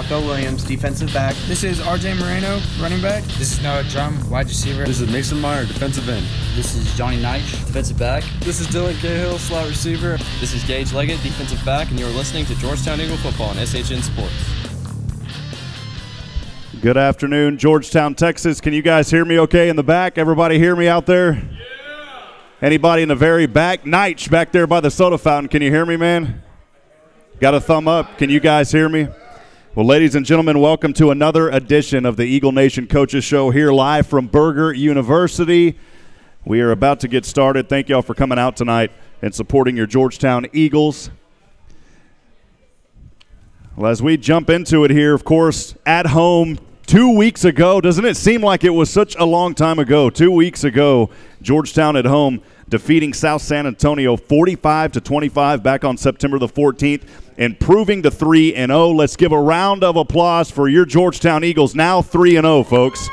Rocco Williams, defensive back. This is RJ Moreno, running back. This is Noah Drum, wide receiver. This is Mason Meyer, defensive end. This is Johnny Knight, defensive back. This is Dylan Cahill, slot receiver. This is Gage Leggett, defensive back, and you're listening to Georgetown Eagle Football on SHN Sports. Good afternoon, Georgetown, Texas. Can you guys hear me okay in the back? Everybody hear me out there? Yeah. Anybody in the very back? Knight back there by the soda fountain. Can you hear me, man? Got a thumb up? Can you guys hear me? Well, ladies and gentlemen, welcome to another edition of the Eagle Nation Coaches Show here live from Berger University. We are about to get started. Thank you all for coming out tonight and supporting your Georgetown Eagles. Well, as we jump into it here, of course, at home 2 weeks ago, doesn't it seem like it was such a long time ago? 2 weeks ago, Georgetown at home defeating South San Antonio 45-25 back on September the 14th. Improving to 3-0. Let's give a round of applause for your Georgetown Eagles, now 3-0, folks.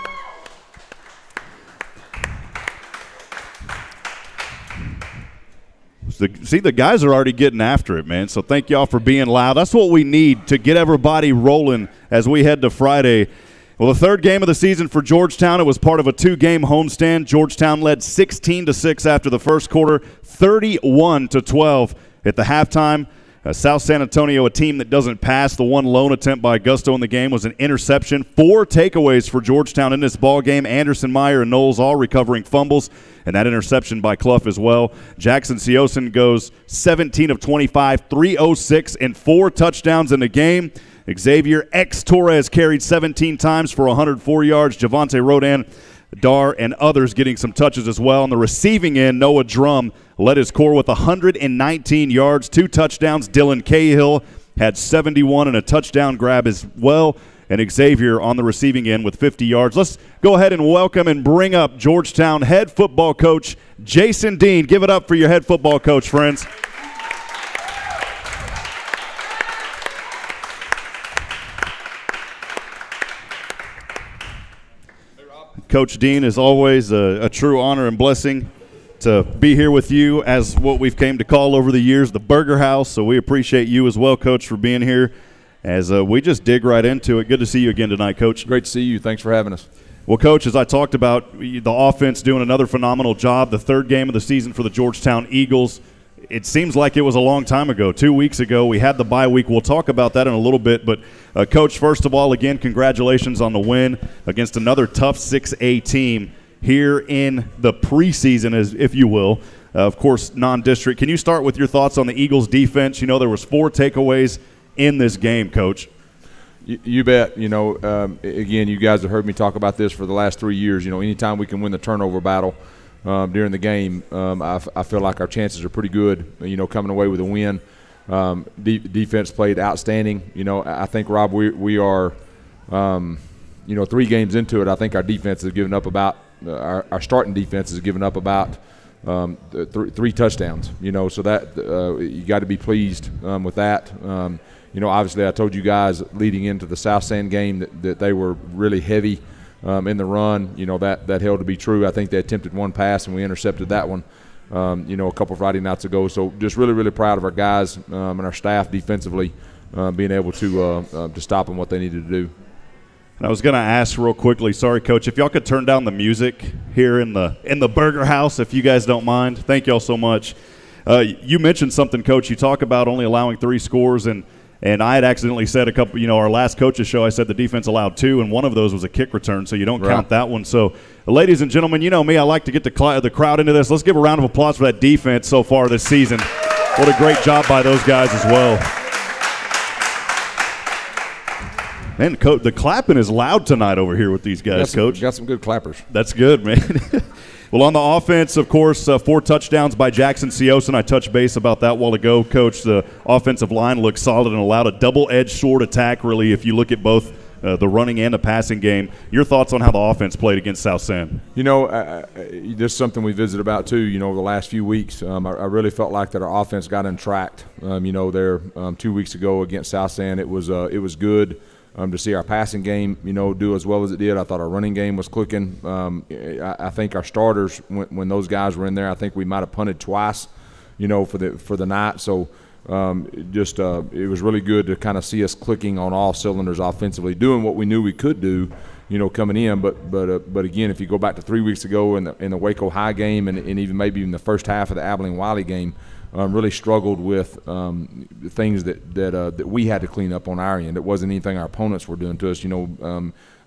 See, the guys are already getting after it, man, so thank y'all for being loud. That's what we need to get everybody rolling as we head to Friday. Well, the third game of the season for Georgetown, it was part of a two-game homestand. Georgetown led 16-6 after the first quarter, 31-12 at the halftime. South San Antonio, a team that doesn't pass. The one lone attempt by Augusto in the game was an interception. 4 takeaways for Georgetown in this ball game. Anderson, Meyer, and Knowles all recovering fumbles, and that interception by Clough as well. Jackson Seosin goes 17 of 25, 306, and 4 touchdowns in the game. Xavier X. Torres carried 17 times for 104 yards. Javante Rodan, Dar, and others getting some touches as well. On the receiving end, Noah Drum led his core with 119 yards, 2 touchdowns. Dylan Cahill had 71 and a touchdown grab as well. And Xavier on the receiving end with 50 yards. Let's go ahead and welcome and bring up Georgetown head football coach Jason Dean. Give it up for your head football coach, friends. Coach Dean, is always a true honor and blessing to be here with you as what we've came to call over the years the Berger House. So we appreciate you as well, Coach, for being here as we just dig right into it. Good to see you again tonight, Coach. Great to see you. Thanks for having us. Well, Coach, as I talked about, the offense doing another phenomenal job, the third game of the season for the Georgetown Eagles. It seems like it was a long time ago. 2 weeks ago, we had the bye week. We'll talk about that in a little bit. But, Coach, first of all, again, congratulations on the win against another tough 6A team here in the preseason, as if you will. Of course, non-district. Can you start with your thoughts on the Eagles' defense? You know, there was 4 takeaways in this game, Coach. You bet. You know, again, you guys have heard me talk about this for the last 3 years. You know, anytime we can win the turnover battle during the game, I feel like our chances are pretty good, you know, coming away with a win. Defense played outstanding. You know, I think, Rob, we are, you know, 3 games into it, I think our defense has given up about our starting defense has given up about 3 touchdowns, you know, so that you got to be pleased with that. You know, obviously I told you guys leading into the South San game that they were really heavy in the run. You know, that held to be true. I think they attempted 1 pass and we intercepted that one, you know, a couple Friday nights ago. So just really, really proud of our guys and our staff defensively being able to stop them what they needed to do. And I was going to ask real quickly, sorry, Coach, if y'all could turn down the music here in the Berger House, if you guys don't mind. Thank y'all so much. You mentioned something, Coach. You talk about only allowing 3 scores, and I had accidentally said a couple, you know, our last coaches show, I said the defense allowed 2, and one of those was a kick return, so you don't count that one. So, ladies and gentlemen, you know me, I like to get the crowd into this. Let's give a round of applause for that defense so far this season. What a great job by those guys as well. Man, Coach, the clapping is loud tonight over here with these guys, Coach. Got some good clappers. That's good, man. Well, on the offense, of course, 4 touchdowns by Jackson Seosin. I touched base about that a while ago, Coach. The offensive line looked solid and allowed a double-edged sword attack, really, if you look at both the running and the passing game. Your thoughts on how the offense played against South San? You know, this is something we visited about, too, you know, the last few weeks. I really felt like that our offense got untracked. You know, there 2 weeks ago against South San, it was good. To see our passing game, you know, do as well as it did. I thought our running game was clicking. I think our starters, when those guys were in there, I think we might have punted twice, you know, for the night. So it was really good to kind of see us clicking on all cylinders offensively, doing what we knew we could do, coming in. But again, if you go back to 3 weeks ago in the Waco High game and even maybe in the first half of the Abilene Wiley game, really struggled with things that we had to clean up on our end. It wasn't anything our opponents were doing to us,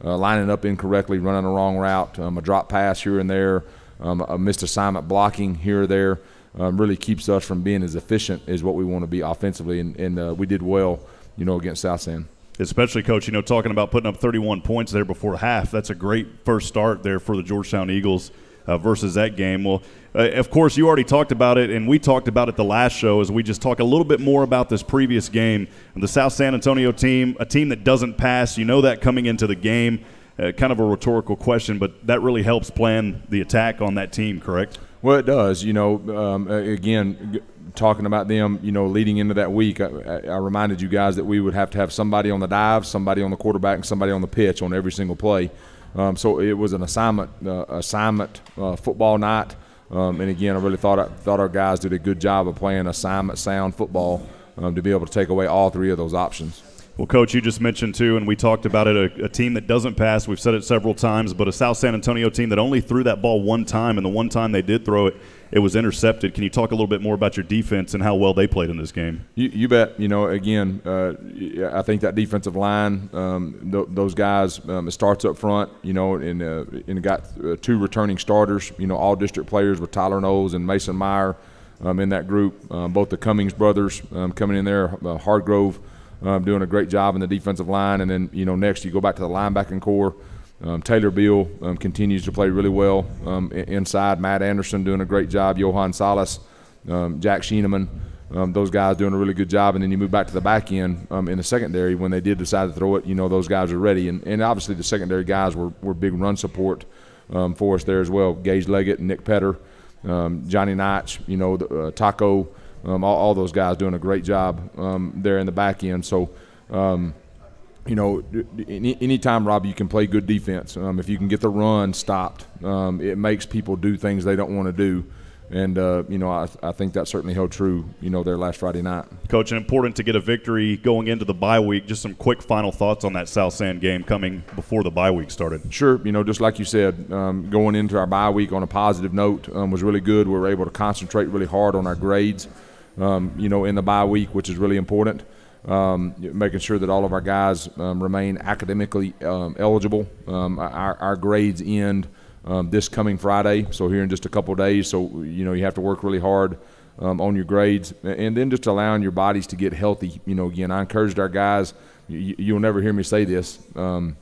lining up incorrectly, running the wrong route, a drop pass here and there, a missed assignment blocking here or there. Really keeps us from being as efficient as what we want to be offensively, and we did well, against South San. Especially, Coach, talking about putting up 31 points there before half. That's a great first start there for the Georgetown Eagles versus that game. Well, of course, you already talked about it, and we talked about it the last show as we just talk a little bit more about this previous game. The South San Antonio team, a team that doesn't pass, that coming into the game. Kind of a rhetorical question, but that really helps plan the attack on that team, correct? Well, it does. Again, talking about them, leading into that week, I reminded you guys that we would have to have somebody on the dive, somebody on the quarterback, and somebody on the pitch on every single play. So it was an assignment football night. And again, I really thought our guys did a good job of playing assignment sound football to be able to take away all three of those options. Well, Coach, you just mentioned, too, and we talked about it, a team that doesn't pass. We've said it several times, but a South San Antonio team that only threw that ball one time, and the one time they did throw it, it was intercepted. Can you talk a little bit more about your defense and how well they played in this game? You bet. Again, I think that defensive line, those guys, it starts up front, and got two returning starters, all district players with Tyler Knowles and Mason Meyer in that group. Both the Cummings brothers coming in there, Hardgrove, doing a great job in the defensive line. And then, next you go back to the linebacking core. Taylor Beal continues to play really well inside. Matt Anderson doing a great job. Johan Salas, Jack Sheeneman, those guys doing a really good job. And then you move back to the back end in the secondary. When they did decide to throw it, those guys are ready. And obviously the secondary guys were big run support for us there as well. Gage Leggett and Nick Petter, Johnny Notch, Taco, all those guys doing a great job there in the back end. So, anytime, Rob, you can play good defense. If you can get the run stopped, it makes people do things they don't want to do. And, I think that certainly held true, there last Friday night. Coach, and important to get a victory going into the bye week. Just some quick final thoughts on that South San game coming before the bye week started. Sure. Just like you said, going into our bye week on a positive note was really good. We were able to concentrate really hard on our grades, in the bye week, which is really important. Making sure that all of our guys remain academically eligible. Our grades end this coming Friday, so here in just a couple of days. So, you have to work really hard on your grades. And then just allowing your bodies to get healthy. Again, I encouraged our guys. You'll never hear me say this. And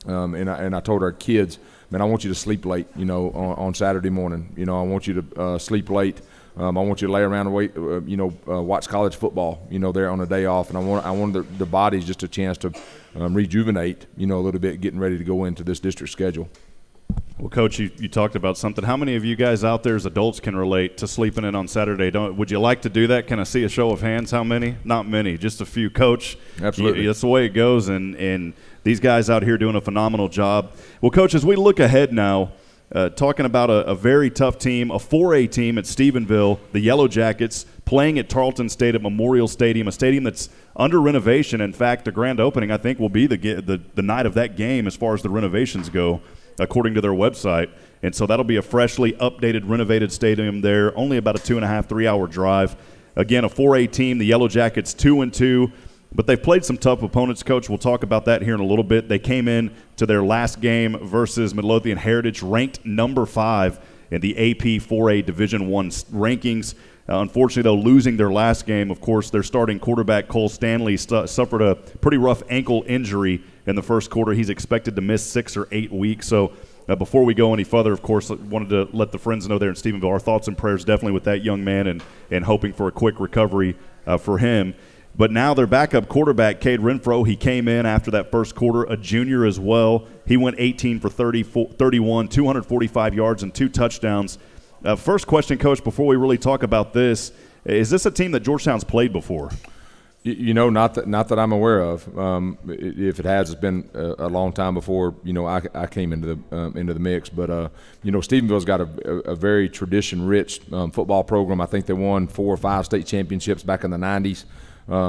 I told our kids, man, I want you to sleep late, on Saturday morning. I want you to sleep late. I want you to lay around and wait, watch college football, there on a day off. And I want the bodies just a chance to rejuvenate, a little bit, getting ready to go into this district schedule. Well, Coach, you talked about something. How many of you guys out there as adults can relate to sleeping in on Saturday? Would you like to do that? Can I see a show of hands? How many? Not many, just a few. Coach, absolutely. That's the way it goes, and these guys out here doing a phenomenal job. Well, Coach, as we look ahead now, talking about a very tough team, a 4A team at Stephenville, the Yellow Jackets, playing at Tarleton State at Memorial Stadium, a stadium that's under renovation. In fact, the grand opening, I think, will be the night of that game as far as the renovations go, according to their website. And so that'll be a freshly updated, renovated stadium there, only about a 2.5, 3-hour drive. Again, a 4A team, the Yellow Jackets 2-2. But they've played some tough opponents, Coach. We'll talk about that here in a little bit. They came in to their last game versus Midlothian Heritage, ranked number 5 in the AP 4A Division I rankings. Unfortunately, though, losing their last game, of course, their starting quarterback, Cole Stanley, suffered a pretty rough ankle injury in the first quarter. He's expected to miss 6 or 8 weeks. So before we go any further, of course, wanted to let the friends know there in Stephenville, our thoughts and prayers definitely with that young man and hoping for a quick recovery for him. But now their backup quarterback, Cade Renfro, he came in after that first quarter, a junior as well. He went 18 for 31, 245 yards and 2 touchdowns. First question, Coach, before we really talk about this, is this a team that Georgetown's played before? Not that I'm aware of. If it has, it's been a long time before I came into the mix. But Stephenville's got a very tradition-rich football program. I think they won 4 or 5 state championships back in the '90s.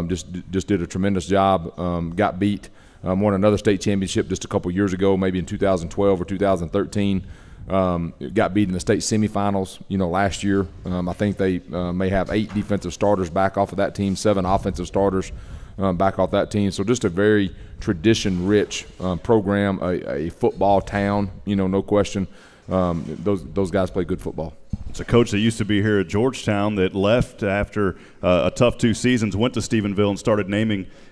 Just did a tremendous job. Got beat. Won another state championship just a couple years ago, maybe in 2012 or 2013. Got beat in the state semifinals, last year. I think they may have 8 defensive starters back off of that team, 7 offensive starters back off that team. So just a very tradition-rich program, a football town, no question. Those guys play good football. It's a coach that used to be here at Georgetown that left after a tough 2 seasons, went to Stephenville and started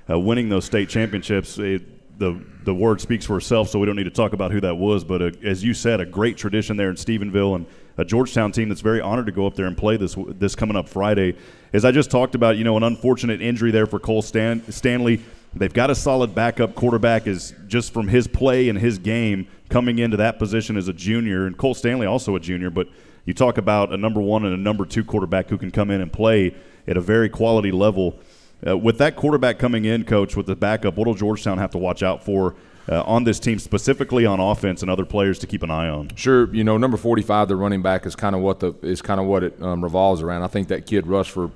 winning those state championships. The word speaks for itself, so we don't need to talk about who that was. But as you said, a great tradition there in Stephenville, and a Georgetown team that's very honored to go up there and play this coming up Friday. As I just talked about, an unfortunate injury there for Cole Stanley. They've got a solid backup quarterback, is just from his play and his game coming into that position as a junior, and Cole Stanley also a junior. But you talk about a number 1 and a number 2 quarterback who can come in and play at a very quality level. With that quarterback coming in, Coach, with the backup, what will Georgetown have to watch out for on this team, specifically on offense, and other players to keep an eye on? Sure, number 45, the running back, is kind of what it revolves around. I think that kid rushed for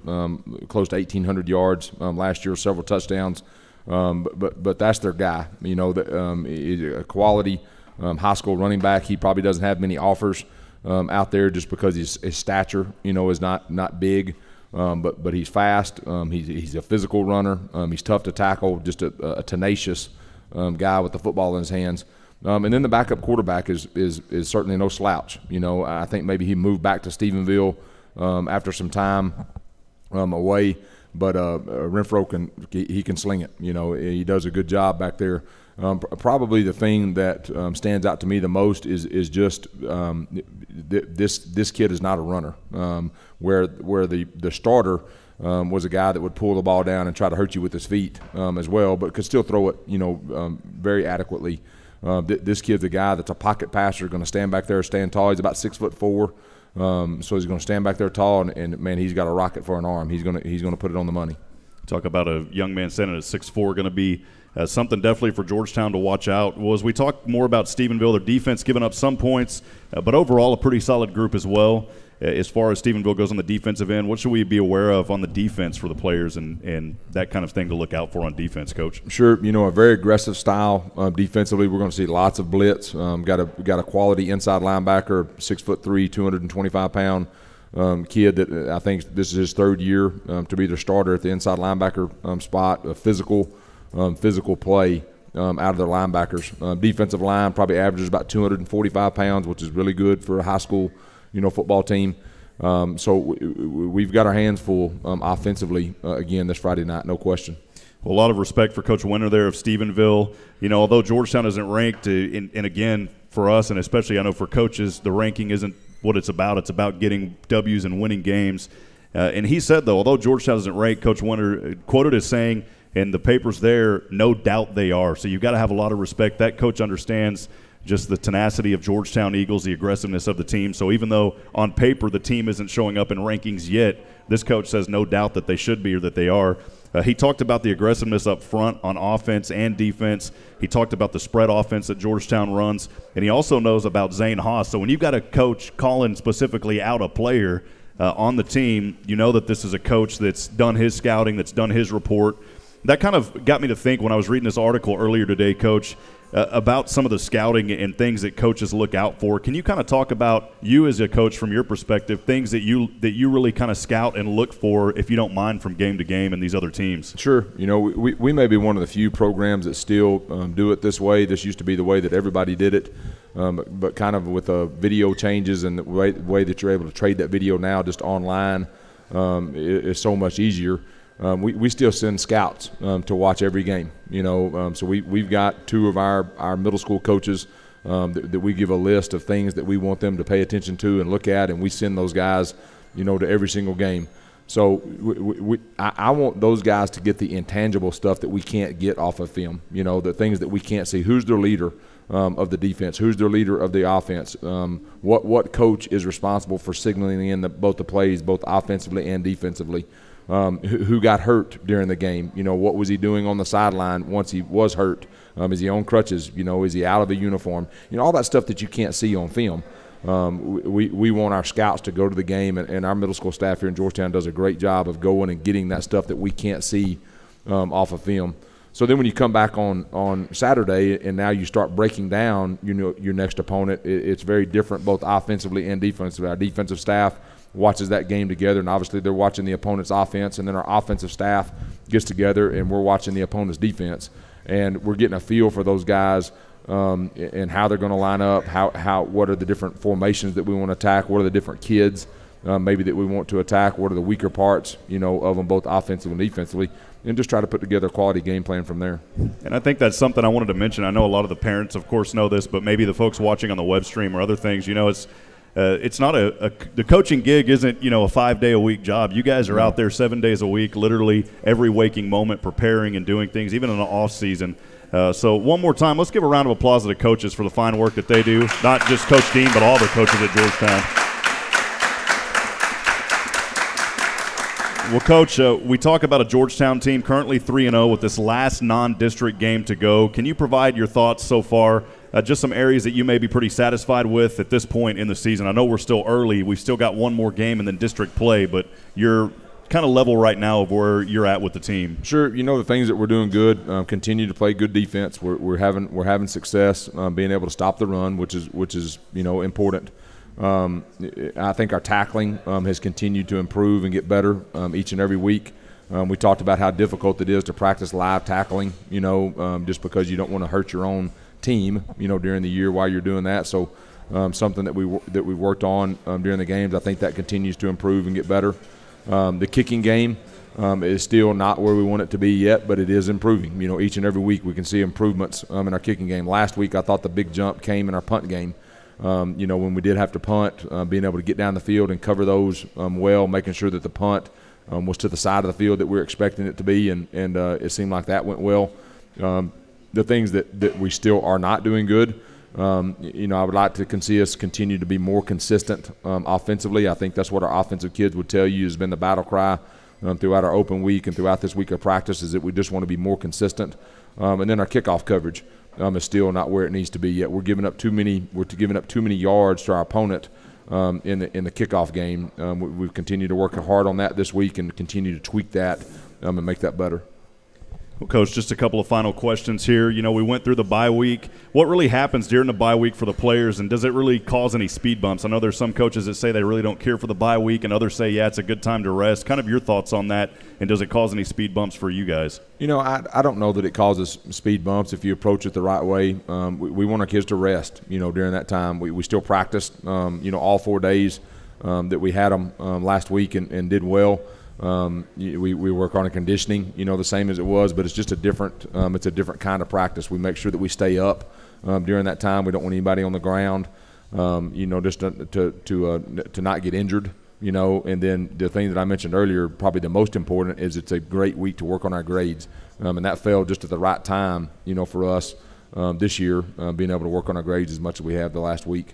close to 1,800 yards last year, several touchdowns. But that's their guy. A quality high school running back. He probably doesn't have many offers out there just because his stature, is not big. But he's fast. He's a physical runner. He's tough to tackle. Just a tenacious guy with the football in his hands. And then the backup quarterback is certainly no slouch. I think maybe he moved back to Stephenville after some time away. But Renfro can sling it. He does a good job back there. Probably the thing that stands out to me the most is just this kid is not a runner. Where the starter was a guy that would pull the ball down and try to hurt you with his feet as well, but could still throw it very adequately. This kid's a guy that's a pocket passer, going to stand back there, stand tall. He's about 6'4". So he's going to stand back there tall, and man, he's got a rocket for an arm. He's going to put it on the money. Talk about a young man standing at 6'4", going to be something definitely for Georgetown to watch out. Well, as we talk more about Stephenville, their defense giving up some points, but overall a pretty solid group as well. As far as Stephenville goes on the defensive end, what should we be aware of on the defense for the players and that kind of thing to look out for on defense, Coach? Sure, a very aggressive style defensively. We're going to see lots of blitz. Got a quality inside linebacker, 6'3", 225-pound kid that I think this is his 3rd year to be the starter at the inside linebacker spot. A physical play out of their linebackers. Defensive line probably averages about 245 pounds, which is really good for a high school football team. So we've got our hands full offensively again this Friday night, no question. Well, a lot of respect for Coach Winter there of Stephenville. Although Georgetown isn't ranked, and again, for us and especially I know for coaches, the ranking isn't what it's about. It's about getting W's and winning games. And he said, though, although Georgetown isn't ranked, Coach Winter quoted as saying in the papers there, no doubt they are. So you've got to have a lot of respect. That coach understands just the tenacity of Georgetown Eagles, the aggressiveness of the team. So even though on paper the team isn't showing up in rankings yet, this coach says no doubt that they should be or that they are. He talked about the aggressiveness up front on offense and defense. He talked about the spread offense that Georgetown runs, and he also knows about Zane Haas. So when you've got a coach calling specifically out a player on the team, you know that this is a coach that's done his scouting, that's done his report. That kind of got me to think when I was reading this article earlier today, Coach, about some of the scouting and things that coaches look out for. Can you kind of talk about you as a coach from your perspective, things that you really kind of scout and look for, if you don't mind, from game to game and these other teams? Sure. We may be one of the few programs that still do it this way. This used to be the way that everybody did it, but kind of with video changes and the way that you're able to trade that video now just online is so much easier. We still send scouts to watch every game, so we've got 2 of our middle school coaches that we give a list of things that we want them to pay attention to and look at, and we send those guys, to every single game. So I want those guys to get the intangible stuff that we can't get off of film, the things that we can't see. Who's their leader of the defense? Who's their leader of the offense? What coach is responsible for signaling in both the plays, both offensively and defensively? who got hurt during the game. What was he doing on the sideline once he was hurt? Is he on crutches? Is he out of a uniform? All that stuff that you can't see on film. We want our scouts to go to the game, and our middle school staff here in Georgetown does a great job of going and getting that stuff that we can't see off of film. So then when you come back on Saturday and now you start breaking down your next opponent, it's very different both offensively and defensively. Our defensive staff watches that game together, and obviously they're watching the opponent's offense, and then our offensive staff gets together and we're watching the opponent's defense. And we're getting a feel for those guys and how they're going to line up, what are the different formations that we want to attack, what are the different kids maybe that we want to attack, what are the weaker parts, of them both offensively and defensively, and just try to put together a quality game plan from there. And I think that's something I wanted to mention. I know a lot of the parents, of course, know this, but maybe the folks watching on the web stream or other things, it's not the coaching gig isn't, a 5-day-a-week job. You guys are out there 7 days a week, literally every waking moment preparing and doing things, even in the off season. So one more time, let's give a round of applause to the coaches for the fine work that they do, not just Coach Dean, but all the coaches at Georgetown. Well, Coach, we talk about a Georgetown team currently 3-0 with this last non-district game to go. Can you provide your thoughts so far, just some areas that you may be pretty satisfied with at this point in the season? I know we're still early. We've still got one more game and then district play, but you're kind of level right now of where you're at with the team. Sure. The things that we're doing good, continue to play good defense. We're having success being able to stop the run, which is important. I think our tackling has continued to improve and get better each and every week. We talked about how difficult it is to practice live tackling, just because you don't want to hurt your own team, during the year while you're doing that. So something that we worked on during the games. I think that continues to improve and get better. The kicking game is still not where we want it to be yet, but it is improving. Each and every week we can see improvements in our kicking game. Last week I thought the big jump came in our punt game. When we did have to punt, being able to get down the field and cover those well, making sure that the punt was to the side of the field that we were expecting it to be, and it seemed like that went well. The things that we still are not doing good, I would like to see us continue to be more consistent offensively. I think that's what our offensive kids would tell you has been the battle cry throughout our open week and throughout this week of practice, is that we just want to be more consistent. And then our kickoff coverage is still not where it needs to be yet. We're giving up too many yards to our opponent in the kickoff game. We've continued to work hard on that this week and continue to tweak that and make that better. Well, Coach, just a couple of final questions here. We went through the bye week. What really happens during the bye week for the players, and does it really cause any speed bumps? I know there's some coaches that say they really don't care for the bye week, and others say, yeah, it's a good time to rest. Kind of your thoughts on that, and does it cause any speed bumps for you guys? I don't know that it causes speed bumps if you approach it the right way. We want our kids to rest, during that time. We still practiced, all 4 days that we had them last week and did well. We work on a conditioning, the same as it was, but it's just a different kind of practice. We make sure that we stay up during that time. We don't want anybody on the ground, just to not get injured, and then the thing that I mentioned earlier, probably the most important, is it's a great week to work on our grades, and that fell just at the right time, for us this year, being able to work on our grades as much as we have the last week.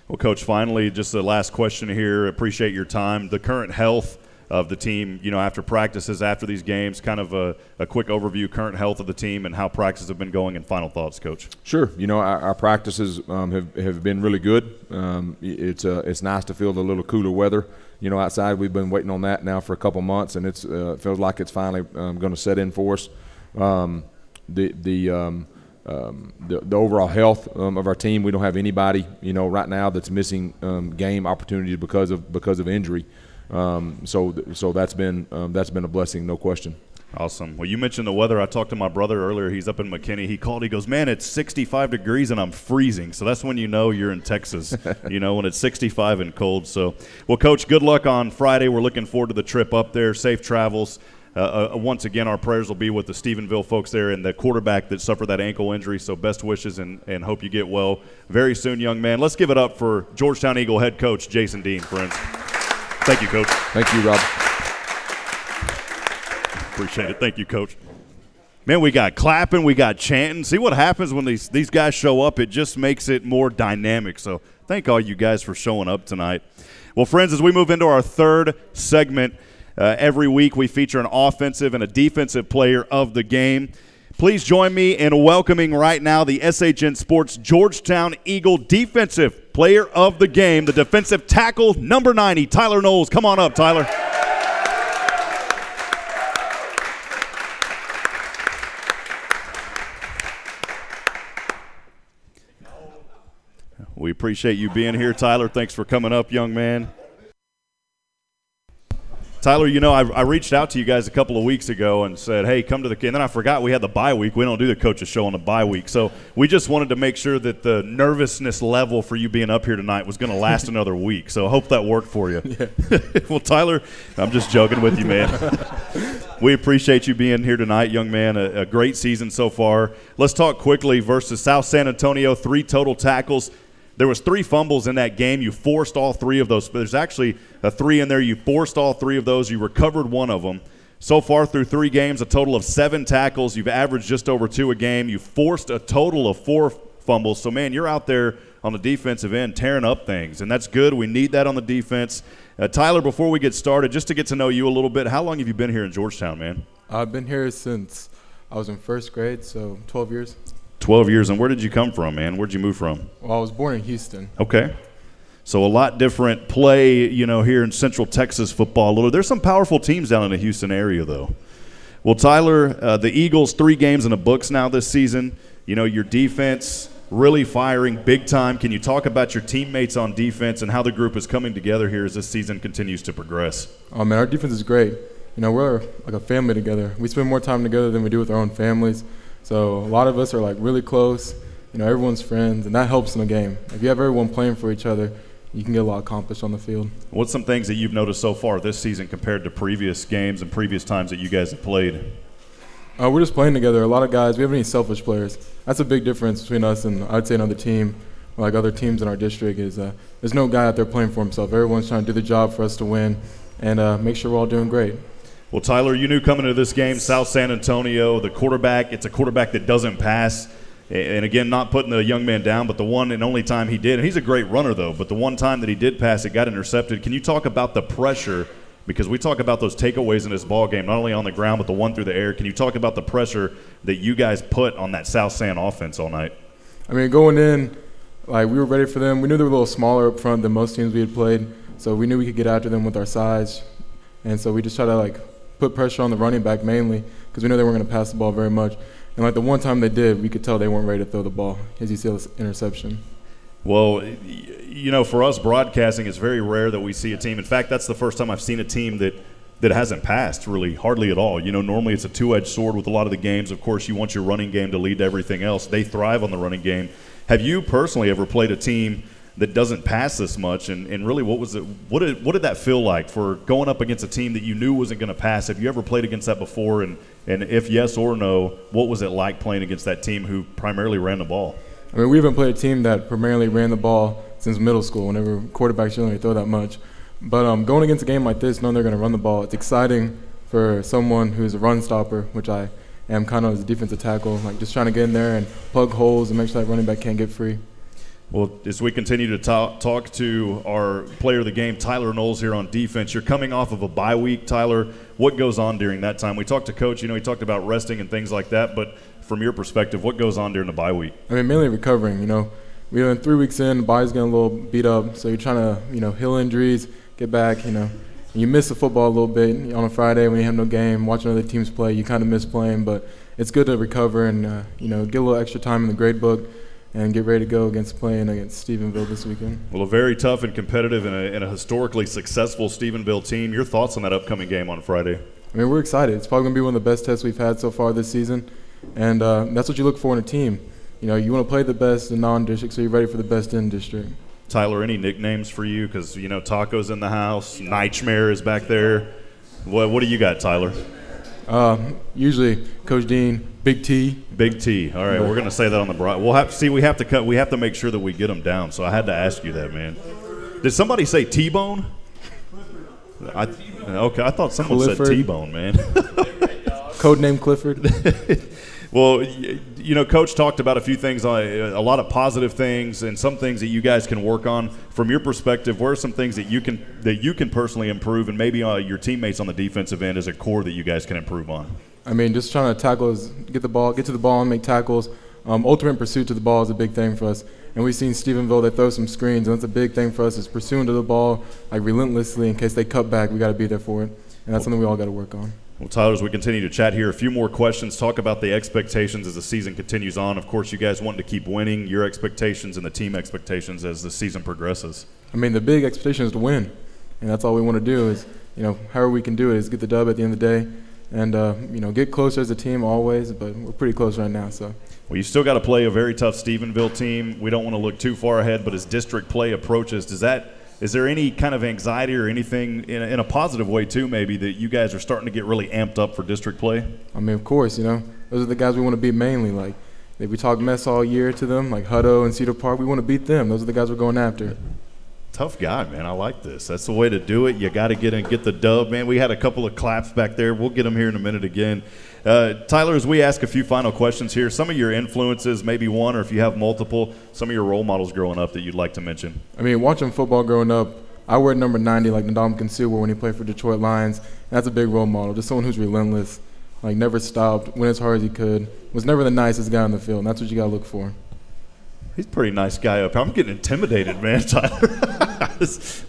Well, Coach, finally, just the last question here. Appreciate your time. The current health of the team, after practices, after these games, kind of a quick overview, current health of the team and how practices have been going, and final thoughts, Coach. Sure. Our practices have been really good. It's nice to feel the little cooler weather, outside. We've been waiting on that now for a couple months, and it feels like it's finally going to set in for us. The overall health of our team, we don't have anybody, right now that's missing game opportunities because of injury. So that's been a blessing, no question. Awesome. Well, you mentioned the weather. I talked to my brother earlier. He's up in McKinney. He called. He goes, man, it's 65 degrees and I'm freezing. So that's when you're in Texas, when it's 65 and cold. So, well, Coach, good luck on Friday. We're looking forward to the trip up there. Safe travels. Once again, our prayers will be with the Stephenville folks there and the quarterback that suffered that ankle injury. So best wishes and hope you get well very soon, young man. Let's give it up for Georgetown Eagle head coach Jason Dean, friends. Thank you, Coach. Thank you, Rob. Appreciate it. Thank you, Coach. Man, we got clapping, we got chanting. See what happens when these guys show up? It just makes it more dynamic. So thank all you guys for showing up tonight. Well, friends, as we move into our third segment, Every week we feature an offensive and a defensive player of the game. Please join me in welcoming right now the SHN Sports Georgetown Eagle Defensive Player of the Game, the defensive tackle, number 90, Tyler Knowles. Come on up, Tyler. We appreciate you being here, Tyler. Thanks for coming up, young man. Tyler, you know, I reached out to you guys a couple of weeks ago and said, hey, come to the – and then I forgot we had the bye week. We don't do the coaches show on the bye week. So we just wanted to make sure that the nervousness level for you being up here tonight was going to last another week. So I hope that worked for you. Yeah. Well, Tyler, I'm just joking with you, man. We appreciate you being here tonight, young man. A great season so far. Let's talk quickly versus South San Antonio, 3 total tackles. There was 3 fumbles in that game. You forced all 3 of those. There's actually a 3 in there. You forced all 3 of those. You recovered 1 of them. So far through 3 games, a total of 7 tackles. You've averaged just over 2 a game. You forced a total of 4 fumbles. So, man, you're out there on the defensive end tearing up things, and that's good. We need that on the defense. Tyler, before we get started, just to get to know you a little bit, how long have you been here in Georgetown, man? I've been here since I was in 1st grade, so 12 years. 12 years. And where did you come from, man? Where did you move from? Well, I was born in Houston. Okay. So a lot different play, you know, here in Central Texas football. There's some powerful teams down in the Houston area, though. Well, Tyler, the Eagles, 3 games in the books now this season. You know, your defense really firing big time. Can you talk about your teammates on defense and how the group is coming together here as this season continues to progress? Oh, man, our defense is great. You know, we're like a family together. We spend more time together than we do with our own families. So a lot of us are like really close. You know, everyone's friends, and that helps in the game. If you have everyone playing for each other, you can get a lot accomplished on the field. What's some things that you've noticed so far this season compared to previous games and previous times that you guys have played? We're just playing together. A lot of guys, we have any selfish players. That's a big difference between us and I'd say another team, or like other teams in our district, is there's no guy out there playing for himself. Everyone's trying to do the job for us to win and make sure we're all doing great. Well, Tyler, you knew coming into this game, South San Antonio, the quarterback, it's a quarterback that doesn't pass. And, again, not putting the young man down, but the one and only time he did, and he's a great runner, though, but the one time that he did pass, it got intercepted. Can you talk about the pressure? Because we talk about those takeaways in this ball game, not only on the ground, but the one through the air. Can you talk about the pressure that you guys put on that South San offense all night? I mean, going in, like, we were ready for them. We knew they were a little smaller up front than most teams we had played, so we knew we could get after them with our size. And so we just tried to, like, put pressure on the running back mainly because we knew they weren't going to pass the ball very much. And like the one time they did, we could tell they weren't ready to throw the ball, as you see this interception. Well, you know, for us broadcasting, it's very rare that we see a team. In fact, that's the first time I've seen a team that hasn't passed really hardly at all. You know, normally it's a two-edged sword with a lot of the games. Of course, you want your running game to lead to everything else. They thrive on the running game. Have you personally ever played a team that doesn't pass this much, and really what did that feel like for going up against a team that you knew wasn't going to pass? Have you ever played against that before, and if yes or no, what was it like playing against that team who primarily ran the ball? I mean, we haven't played a team that primarily ran the ball since middle school, whenever quarterbacks generally throw that much. But going against a game like this, knowing they're going to run the ball, it's exciting for someone who's a run stopper, which I am kind of as a defensive tackle, like just trying to get in there and plug holes and make sure that running back can't get free. Well, as we continue to talk to our player of the game, Tyler Knowles, here on defense, you're coming off of a bye week. Tyler, what goes on during that time? We talked to Coach, you know, he talked about resting and things like that, but from your perspective, what goes on during the bye week? I mean, mainly recovering, you know. We're 3 weeks in, the body's getting a little beat up, so you're trying to, you know, heal injuries, get back, you know. You miss the football a little bit on a Friday when you have no game, watching other teams play, you kind of miss playing, but it's good to recover and, you know, get a little extra time in the grade book and get ready to go playing against Stephenville this weekend. Well, a very tough and competitive and a historically successful Stephenville team. Your thoughts on that upcoming game on Friday? I mean, we're excited. It's probably going to be one of the best tests we've had so far this season, and that's what you look for in a team. You know, you want to play the best in non-district, so you're ready for the best in district. Tyler, any nicknames for you? Because, you know, Taco's in the house, Nightmare is back there. What do you got, Tyler? Usually Coach Dean, Big T. Big T. All right, we're going to say that on the broad. We'll have to see. We have to make sure that we get them down. So I had to ask you that, man. Did somebody say T-Bone? Okay, I thought someone Clifford. said T-Bone, man. Codename Clifford. Well, you know, Coach talked about a few things, a lot of positive things, and some things that you guys can work on. From your perspective, what are some things that you can personally improve, and maybe your teammates on the defensive end as a core that you guys can improve on? I mean, just trying to tackle, get to the ball, and make tackles. Ultimate pursuit to the ball is a big thing for us. And we've seen Stephenville, they throw some screens, and that's a big thing for us is pursuing to the ball like relentlessly. In case they cut back, we got to be there for it. And that's something we all got to work on. Well, Tyler, as we continue to chat here, a few more questions. Talk about the expectations as the season continues on. Of course, you guys want to keep winning. Your expectations and the team expectations as the season progresses. I mean, the big expectation is to win. And that's all we want to do is, you know, however we can do it is get the dub at the end of the day. And, you know, get closer as a team always, but we're pretty close right now. So. Well, you still got to play a very tough Stephenville team. We don't want to look too far ahead, but as district play approaches, is there any kind of anxiety or anything in a positive way too maybe that you guys are starting to get really amped up for district play? I mean, of course, you know, those are the guys we want to beat mainly. Like, if we talk mess all year to them, like Hutto and Cedar Park, we want to beat them. Those are the guys we're going after. Tough guy, man. I like this. That's the way to do it. You got to get the dub, man. We had a couple of claps back there. We'll get them here in a minute again. Tyler, as we ask a few final questions here, some of your influences, maybe one or if you have multiple, some of your role models growing up that you'd like to mention. I mean, watching football growing up, I wear number 90 like Ndamukong Suh wore when he played for Detroit Lions. And that's a big role model, just someone who's relentless, like never stopped, went as hard as he could, was never the nicest guy on the field, and that's what you got to look for. He's a pretty nice guy up here. I'm getting intimidated, man, Tyler.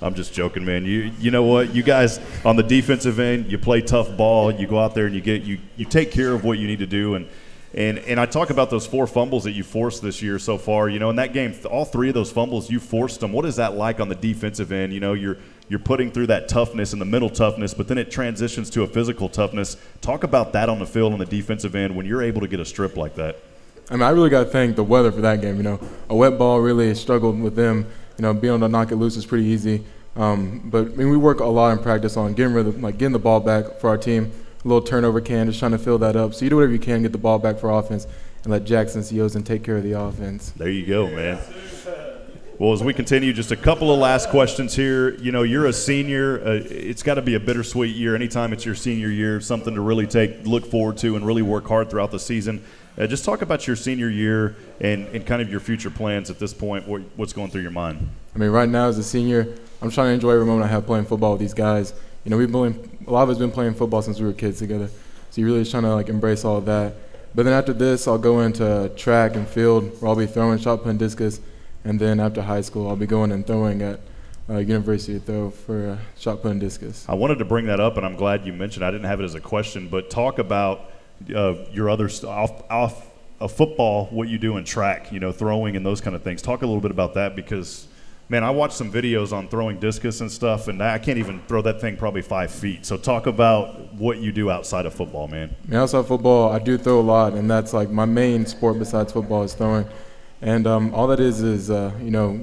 I'm just joking, man. You know what? You guys on the defensive end, you play tough ball. You go out there and you take care of what you need to do. And I talk about those 4 fumbles that you forced this year so far. You know, in that game, all 3 of those fumbles, you forced them. What is that like on the defensive end? You know, you're putting through that toughness and the mental toughness, but then it transitions to a physical toughness. Talk about that on the field on the defensive end when you're able to get a strip like that. I mean, I really got to thank the weather for that game. You know, a wet ball really struggled with them. You know, being able to knock it loose is pretty easy. But I mean, we work a lot in practice on getting the ball back for our team. A little turnover just trying to fill that up. So you do whatever you can, get the ball back for offense, and let Jackson Seosin take care of the offense. There you go, man. Well, as we continue, just a couple of last questions here. You know, you're a senior. It's got to be a bittersweet year. Anytime it's your senior year, something to really look forward to and really work hard throughout the season. Just talk about your senior year and kind of your future plans at this point, what's going through your mind. I mean, right now as a senior, I'm trying to enjoy every moment I have playing football with these guys. You know, a lot of us been playing football since we were kids together, so you're really just trying to, like, embrace all of that. But then after this, I'll go into track and field where I'll be throwing shot put and discus, and then after high school, I'll be going and throwing at University to throw for shot put and discus. I wanted to bring that up, and I'm glad you mentioned. I didn't have it as a question, but talk about your other off of football, what you do in track, you know, throwing and those kind of things. Talk a little bit about that because, man, I watched some videos on throwing discus and stuff, and I can't even throw that thing probably 5 feet. So talk about what you do outside of football, man. I mean, outside of football, I do throw a lot, and that's like my main sport besides football is throwing. And all that is you know,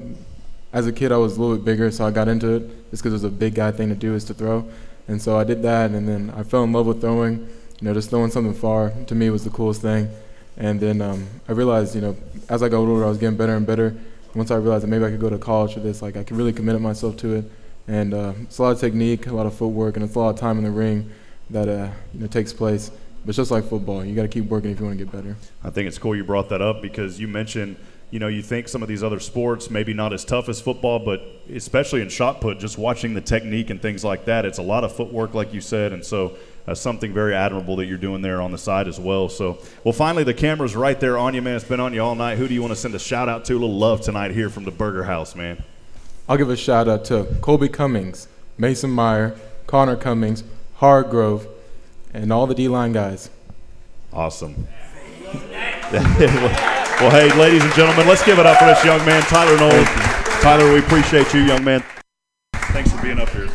as a kid I was a little bit bigger, so I got into it just because it was a big guy thing to do is to throw. And so I did that, and then I fell in love with throwing. You know, just throwing something far, to me, was the coolest thing. And then I realized, you know, as I got older, I was getting better and better. Once I realized that maybe I could go to college for this, like I could really commit myself to it. And it's a lot of technique, a lot of footwork, and it's a lot of time in the ring that you know, takes place. But it's just like football. You got to keep working if you want to get better. I think it's cool you brought that up because you mentioned, you know, you think some of these other sports maybe not as tough as football, but especially in shot put, just watching the technique and things like that, it's a lot of footwork, like you said, and so something very admirable that you're doing there on the side as well. So, well, finally, the camera's right there on you, man. It's been on you all night. Who do you want to send a shout-out to? A little love tonight here from the Burger House, man. I'll give a shout-out to Colby Cummings, Mason Meyer, Connor Cummings, Hargrove, and all the D-line guys. Awesome. Well, hey, ladies and gentlemen, let's give it up for this young man, Tyler Knowles. Tyler, we appreciate you, young man. Thanks for being up here.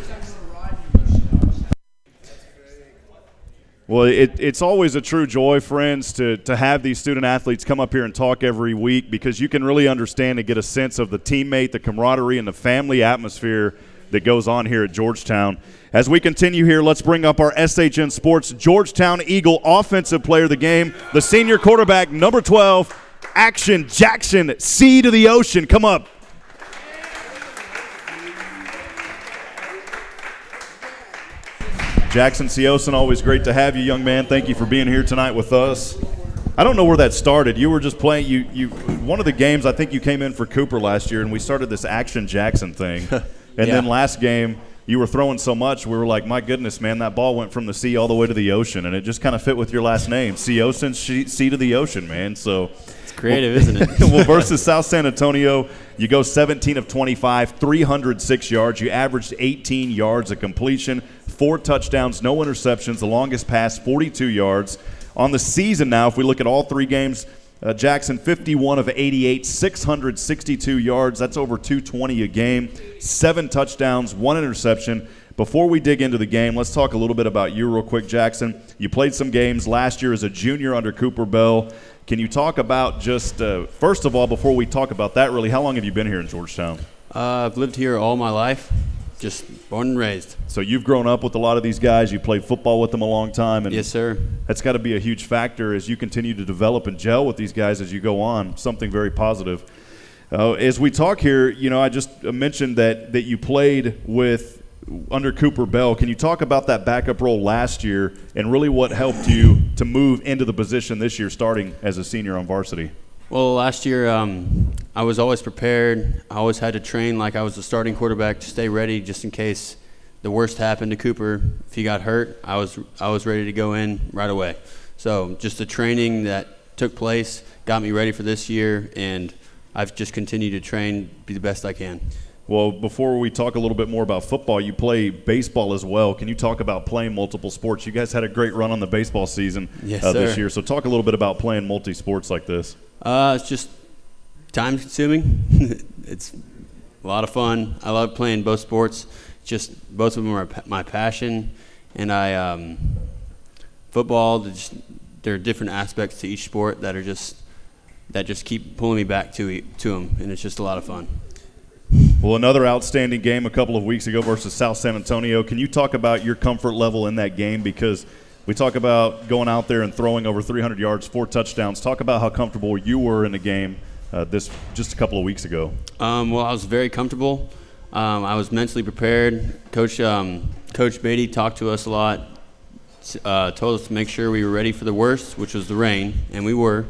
Well, it's always a true joy, friends, to have these student athletes come up here and talk every week because you can really understand and get a sense of the teammate, the camaraderie, and the family atmosphere that goes on here at Georgetown. As we continue here, let's bring up our SHN Sports Georgetown Eagle offensive player of the game, the senior quarterback, number 12, Action Jackson, C to the ocean. Come up. Jackson Seosin, always great to have you, young man. Thank you for being here tonight with us. I don't know where that started. You were just playing. You one of the games, I think you came in for Cooper last year, and we started this Action Jackson thing. And then last game, you were throwing so much, we were like, my goodness, man, that ball went from the sea all the way to the ocean, and it just kind of fit with your last name, Sea Ocean, sea to the ocean, man. So it's creative, isn't it? Well, versus South San Antonio, you go 17 of 25, 306 yards. You averaged 18 yards a completion, 4 touchdowns, no interceptions. The longest pass, 42 yards. On the season now, if we look at all 3 games, Jackson 51 of 88, 662 yards. That's over 220 a game, 7 touchdowns, 1 interception. Before we dig into the game, let's talk a little bit about you real quick, Jackson. You played some games last year as a junior under Cooper Bell. Can you talk about just, first of all, before we talk about that, really, how long have you been here in Georgetown? I've lived here all my life, just born and raised. So you've grown up with a lot of these guys. You played football with them a long time. And yes, sir. That's got to be a huge factor as you continue to develop and gel with these guys as you go on, something very positive. As we talk here, you know, I just mentioned that you played with under Cooper Bell. Can you talk about that backup role last year and really what helped you to move into the position this year starting as a senior on varsity? Well, last year I was always prepared. I always had to train like I was the starting quarterback to stay ready just in case the worst happened to Cooper. If he got hurt, I was ready to go in right away. So just the training that took place got me ready for this year, and I've just continued to train, be the best I can. Well, before we talk a little bit more about football, you play baseball as well. Can you talk about playing multiple sports? You guys had a great run on the baseball season this year. So talk a little bit about playing multi-sports like this. It's just time-consuming. It's a lot of fun. I love playing both sports. Just both of them are my passion. And football, there are different aspects to each sport that just keep pulling me back to them, and it's just a lot of fun. Well, another outstanding game a couple of weeks ago versus South San Antonio. Can you talk about your comfort level in that game? Because we talk about going out there and throwing over 300 yards, 4 touchdowns. Talk about how comfortable you were in the game just a couple of weeks ago. Well, I was very comfortable. I was mentally prepared. Coach Beatty talked to us a lot, told us to make sure we were ready for the worst, which was the rain, and we were.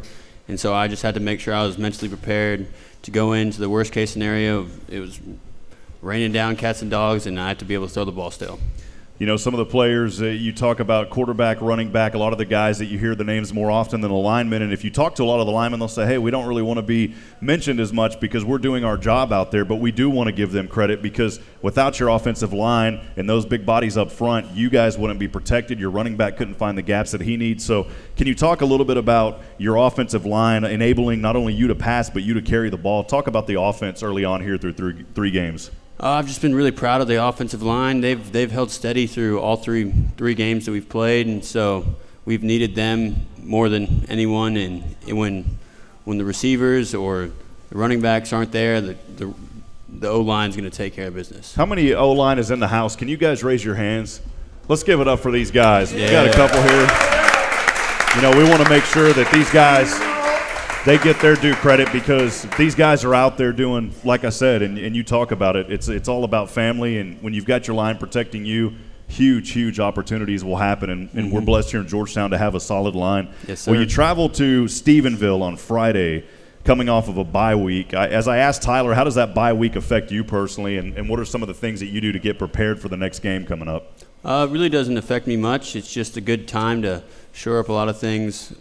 And so I just had to make sure I was mentally prepared to go into the worst case scenario. It was raining down cats and dogs, and I had to be able to throw the ball still. You know, some of the players, you talk about quarterback, running back, a lot of the guys that you hear the names more often than the linemen. And if you talk to a lot of the linemen, they'll say, hey, we don't really want to be mentioned as much because we're doing our job out there, but we do want to give them credit because without your offensive line and those big bodies up front, you guys wouldn't be protected. Your running back couldn't find the gaps that he needs. So can you talk a little bit about your offensive line enabling not only you to pass, but you to carry the ball? Talk about the offense early on here through three games. I've just been really proud of the offensive line. They've held steady through all three games that we've played, and so we've needed them more than anyone. And when the receivers or the running backs aren't there, the O-line's going to take care of business. How many O-line is in the house? Can you guys raise your hands? Let's give it up for these guys. Yeah. We got a couple here. You know, we want to make sure that these guys, they get their due credit because these guys are out there doing, like I said, and you talk about it, it's all about family, and when you've got your line protecting you, huge opportunities will happen, and we're blessed here in Georgetown to have a solid line. Yes, sir. Well, you travel to Stephenville on Friday coming off of a bye week. As I asked Tyler, how does that bye week affect you personally, and what are some of the things that you do to get prepared for the next game coming up? It really doesn't affect me much. It's just a good time to shore up a lot of things,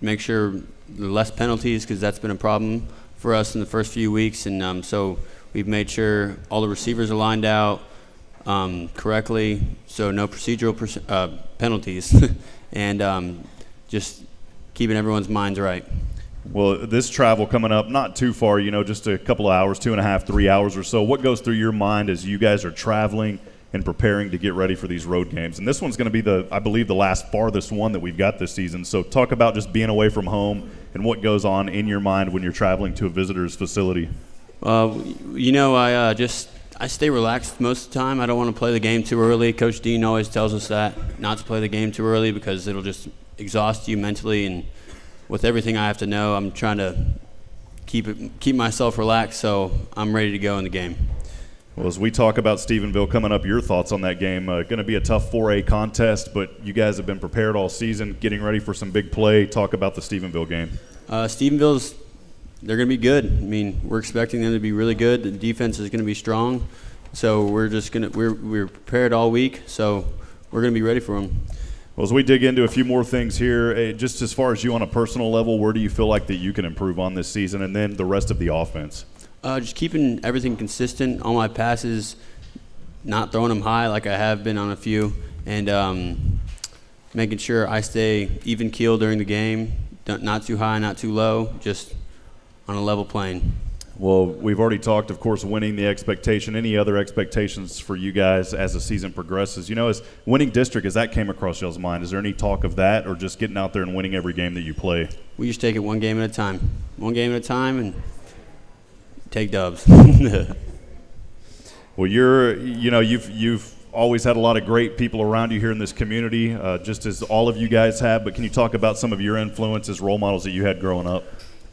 make sure less penalties because that's been a problem for us in the first few weeks, and so we've made sure all the receivers are lined out correctly, so no procedural penalties, and just keeping everyone's minds right. Well, this travel coming up, not too far, you know, just a couple of hours, 2.5, 3 hours or so. What goes through your mind as you guys are traveling and preparing to get ready for these road games? And this one's going to be I believe the last farthest one that we've got this season. So talk about just being away from home and what goes on in your mind when you're traveling to a visitor's facility. You know, I stay relaxed most of the time. I don't want to play the game too early. Coach Dean always tells us that, not to play the game too early because it'll just exhaust you mentally. And with everything I have to know, I'm trying to keep myself relaxed so I'm ready to go in the game. Well, as we talk about Stephenville coming up, your thoughts on that game? Going to be a tough 4A contest, but you guys have been prepared all season, getting ready for some big play. Talk about the Stephenville game. Stephenville's, they're going to be good. I mean, we're expecting them to be really good. The defense is going to be strong. So we're just going to we're prepared all week, so we're going to be ready for them. Well, as we dig into a few more things here, just as far as you on a personal level, where do you feel like that you can improve on this season, and then the rest of the offense? Just keeping everything consistent, all my passes, not throwing them high like I have been on a few, and making sure I stay even keel during the game, not too high, not too low, just on a level plane. Well, we've already talked, of course, winning the expectation. Any other expectations for you guys as the season progresses? You know, as winning district, as that came across y'all's mind, is there any talk of that or just getting out there and winning every game that you play? We just take it one game at a time. One game at a time and take dubs. Well, you've always had a lot of great people around you here in this community, just as all of you guys have. But can you talk about some of your influences, role models that you had growing up?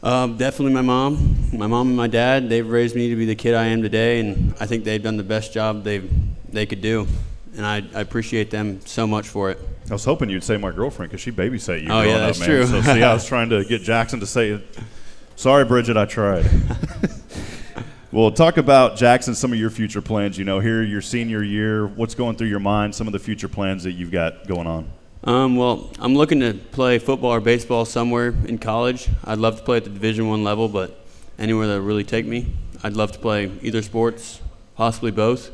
Definitely my mom and my dad. They've raised me to be the kid I am today, and I think they've done the best job they could do, and I appreciate them so much for it. I was hoping you'd say my girlfriend because she babysat you. Oh yeah, that's man. true. So see, I was trying to get Jackson to say it. Sorry, Bridget, I tried. Well, talk about, Jackson, some of your future plans. You know, here your senior year, what's going through your mind? Some of the future plans that you've got going on. Well, I'm looking to play football or baseball somewhere in college. I'd love to play at the Division I level, but anywhere that would really take me. I'd love to play either sports, possibly both,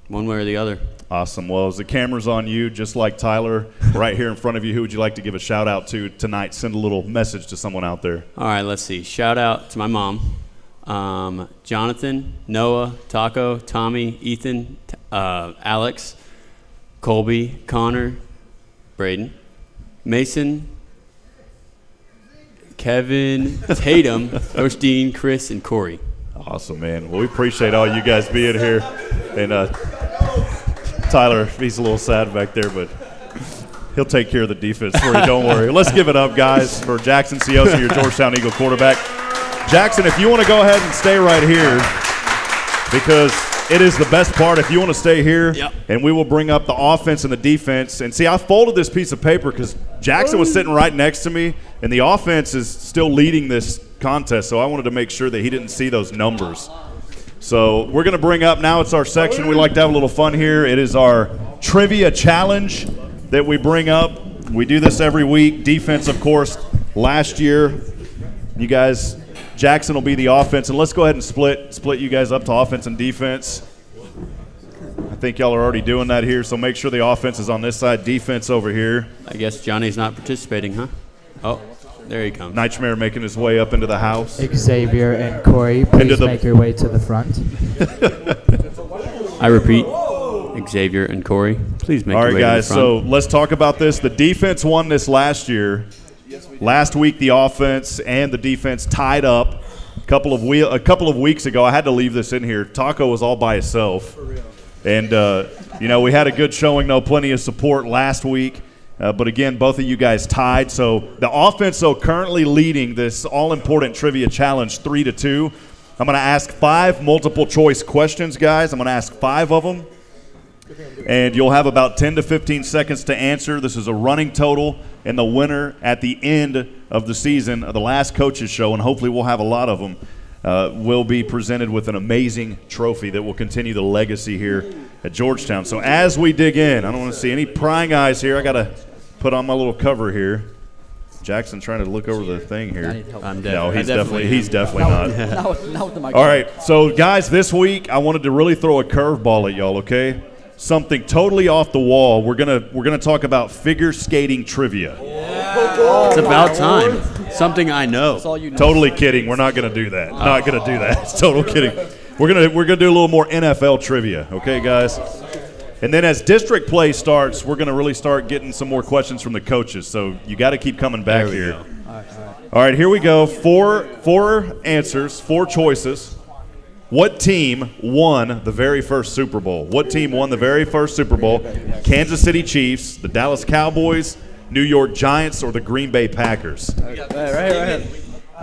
one way or the other. Awesome. Well, as the camera's on you, just like Tyler, right here in front of you, who would you like to give a shout-out to tonight? Send a little message to someone out there. All right, let's see. Shout-out to my mom, Jonathan, Noah, Taco, Tommy, Ethan, Alex, Colby, Connor, Braden, Mason, Kevin, Tatum, Coach Dean, Chris, and Corey. Awesome, man. Well, we appreciate all you guys being here. And Tyler, he's a little sad back there, but he'll take care of the defense for you. Don't worry. Let's give it up, guys, for Jackson Ciosa, your Georgetown Eagle quarterback. Jackson, if you want to go ahead and stay right here, because it is the best part. If you want to stay here, yep. And we will bring up the offense and the defense. And see, I folded this piece of paper because Jackson was sitting right next to me, and the offense is still leading this contest, so I wanted to make sure that he didn't see those numbers. So we're going to bring up now, it's our section. We like to have a little fun here. It is our trivia challenge that we bring up. We do this every week. Defense, of course, last year. You guys, Jackson will be the offense. And let's go ahead and split you guys up to offense and defense. I think y'all are already doing that here, so make sure the offense is on this side, defense over here. I guess Johnny's not participating, huh? Oh, there he comes. Nightmare making his way up into the house. Xavier and Corey, please make your way to the front. I repeat, Xavier and Corey, please make your way to the front. All right, guys, so let's talk about this. The defense won this last year. Last week, the offense and the defense tied up. A couple of weeks ago, I had to leave this in here. Taco was all by himself. And, we had a good showing, plenty of support last week. But, again, both of you guys tied. So the offense, currently leading this all-important trivia challenge 3-2. I'm going to ask 5 multiple-choice questions, guys. I'm going to ask 5 of them. And you'll have about 10 to 15 seconds to answer. This is a running total, and the winner at the end of the season, the last coaches show, and hopefully we'll have a lot of them, will be presented with an amazing trophy that will continue the legacy here at Georgetown. So as we dig in, I don't want to see any prying eyes here. I got to put on my little cover here. Jackson trying to look over the thing here. No, he's definitely not. All right, so guys, this week I wanted to really throw a curveball at y'all, okay? Something totally off the wall. We're gonna talk about figure skating trivia. Yeah. It's about time. Something I know. Totally kidding. We're not gonna do that. Not gonna do that. It's total kidding. We're gonna do a little more NFL trivia, okay, guys? And then as district play starts, we're gonna really start getting some more questions from the coaches. So you got to keep coming back here. All right, here we go. Four answers, 4 choices. What team won the very first Super Bowl? What team won the very first Super Bowl? Kansas City Chiefs, the Dallas Cowboys, New York Giants, or the Green Bay Packers? Right.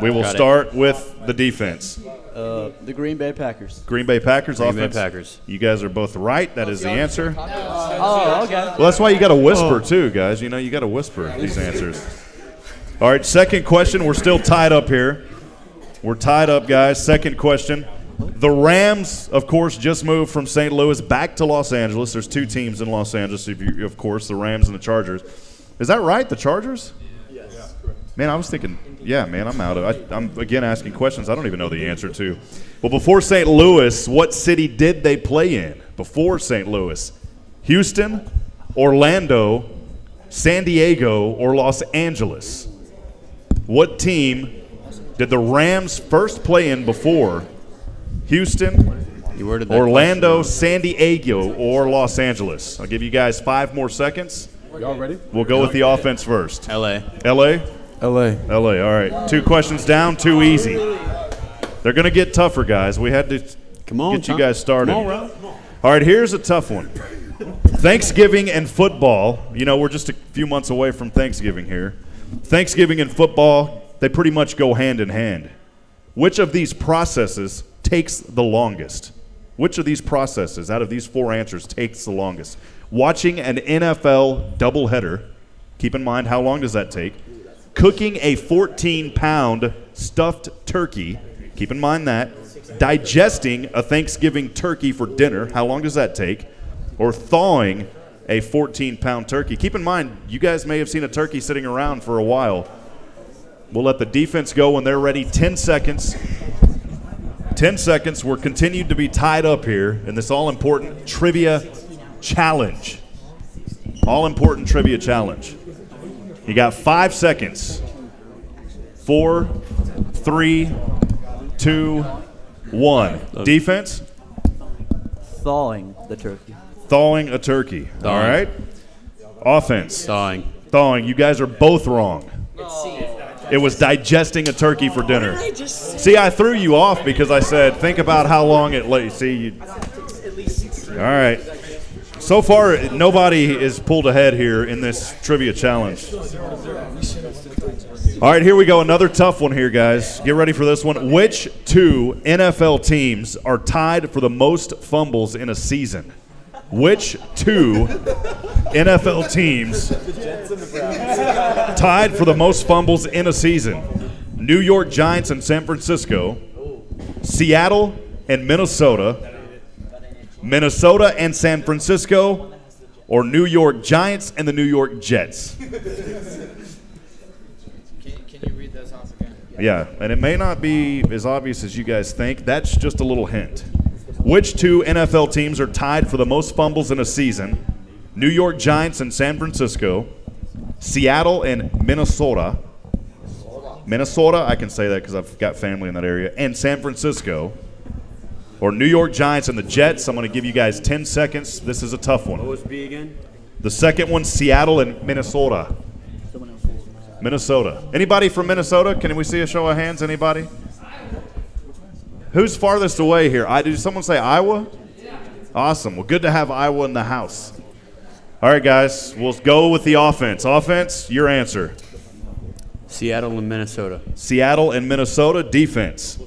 We will start with the defense? The Green Bay Packers. Green Bay Packers Green Bay offense? Packers. You guys are both right. That is the answer. Oh, okay. Well, that's why you got to whisper, too, guys. You know, you got to whisper these answers. All right, second question. We're still tied up here. We're tied up, guys. Second question. The Rams, of course, just moved from St. Louis back to Los Angeles. There's two teams in Los Angeles, of course, the Rams and the Chargers. Is that right, the Chargers? Yes. Man, I was thinking, yeah, man, I'm out of it. I'm, again, asking questions I don't even know the answer to. Well, before St. Louis, what city did they play in before St. Louis? Houston, Orlando, San Diego, or Los Angeles? What team did the Rams first play in before Houston, Orlando, San Diego, or Los Angeles? I'll give you guys 5 more seconds. Y'all ready? We'll go with the offense first. L.A. L.A.? L.A. L.A., all right. 2 questions down, too easy. They're going to get tougher, guys. We had to get you guys started. All right, here's a tough one. Thanksgiving and football. You know, we're just a few months away from Thanksgiving here. Thanksgiving and football, they pretty much go hand in hand. Which of these processes takes the longest? Which of these processes out of these 4 answers takes the longest? Watching an NFL doubleheader, keep in mind how long does that take? Cooking a 14-pound stuffed turkey, keep in mind that. Digesting a Thanksgiving turkey for dinner, how long does that take? Or thawing a 14-pound turkey. Keep in mind, you guys may have seen a turkey sitting around for a while. We'll let the defense go when they're ready. 10 seconds. 10 seconds. We're continued to be tied up here in this all-important trivia challenge. All-important trivia challenge. You got 5 seconds. 4, 3, 2, 1. Defense? Thawing the turkey. Thawing a turkey. All right. Offense? Thawing. Thawing. You guys are both wrong. It was digesting a turkey for dinner. See, I threw you off because I said, think about how long it lays. See, you. All right. So far, nobody is pulled ahead here in this trivia challenge. All right, here we go. Another tough one here, guys. Get ready for this one. Which 2 NFL teams are tied for the most fumbles in a season? Which 2 NFL teams tied for the most fumbles in a season? New York Giants and San Francisco, Seattle and Minnesota, Minnesota and San Francisco, or New York Giants and the New York Jets? Can you read those off again? Yeah, and it may not be as obvious as you guys think. That's just a little hint. Which 2 NFL teams are tied for the most fumbles in a season? New York Giants and San Francisco, Seattle and Minnesota. Minnesota, I can say that because I've got family in that area. And San Francisco. Or New York Giants and the Jets. I'm going to give you guys 10 seconds. This is a tough one. What was B again? The second one, Seattle and Minnesota. Minnesota. Anybody from Minnesota? Can we see a show of hands? Anybody? Who's farthest away here? Did someone say Iowa? Awesome. Well, good to have Iowa in the house. All right, guys. We'll go with the offense. Offense, your answer. Seattle and Minnesota. Seattle and Minnesota. Defense.